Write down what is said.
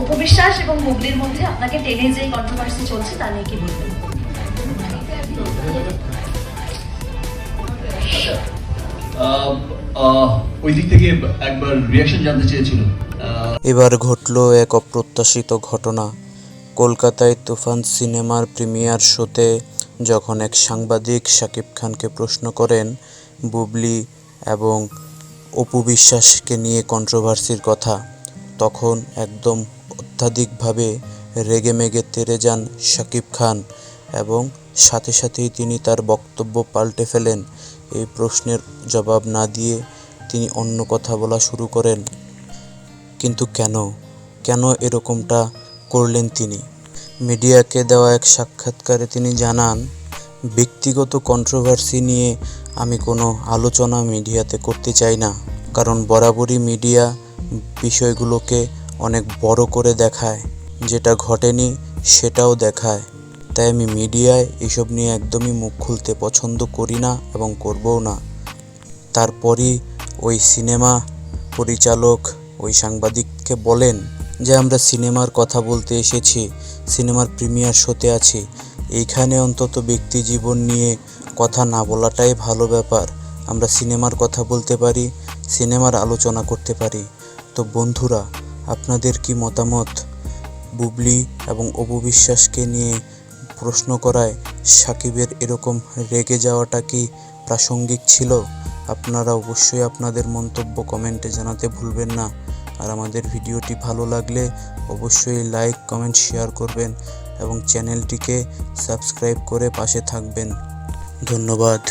উপবিশ্বাস এবং বুবলির মধ্যে আপনাকে টেনে যে কন্ট্রোভার্সি চলছে তা নিয়ে কি বলবেন? ওই দিক থেকে একবার রিয়াকশন জানতে চেয়েছিল। এবার ঘটল এক অপ্রত্যাশিত ঘটনা। কলকাতায় তুফান সিনেমার প্রিমিয়ার শোতে যখন এক সাংবাদিক শাকিব খানকে প্রশ্ন করেন বুবলি এবং অপু বিশ্বাসকে নিয়ে কন্ট্রোভার্সির কথা, তখন একদম অত্যাধিকভাবে রেগেমেগে তেড়ে যান শাকিব খান এবং সাথে সাথেই তিনি তার বক্তব্য পাল্টে ফেলেন। এই প্রশ্নের জবাব না দিয়ে তিনি অন্য কথা বলা শুরু করেন। কিন্তু কেন এরকমটা করলেন তিনি? মিডিয়াকে দেওয়া এক সাক্ষাৎকারে তিনি জানান, ব্যক্তিগত কন্ট্রোভার্সি নিয়ে আমি কোনো আলোচনা মিডিয়াতে করতে চাই না, কারণ বরাবরই মিডিয়া বিষয়গুলোকে অনেক বড় করে দেখায়, যেটা ঘটেনি সেটাও দেখায়। তাই আমি মিডিয়ায় এসব নিয়ে একদমই মুখ খুলতে পছন্দ করি না এবং করবও না। তারপরই ওই সিনেমা পরিচালক ওই সাংবাদিককে বলেন যে আমরা সিনেমার কথা বলতে এসেছি, সিনেমার প্রিমিয়ার শোতে আছি, এইখানে অন্তত ব্যক্তি জীবন নিয়ে কথা না বলাটাই ভালো ব্যাপার। আমরা সিনেমার কথা বলতে পারি, সিনেমার আলোচনা করতে পারি। তো বন্ধুরা, আপনাদের কি মতামত? বুবলি এবং অপু বিশ্বাসকে নিয়ে প্রশ্ন করায় সাকিবের এরকম রেগে যাওয়াটা কি প্রাসঙ্গিক ছিল? আপনারা অবশ্যই আপনাদের মন্তব্য কমেন্টে জানাতে ভুলবেন না। আর আমাদের ভিডিওটি ভালো লাগলে অবশ্যই লাইক, কমেন্ট, শেয়ার করবেন এবং চ্যানেলটিকে সাবস্ক্রাইব করে পাশে থাকবেন। ধন্যবাদ।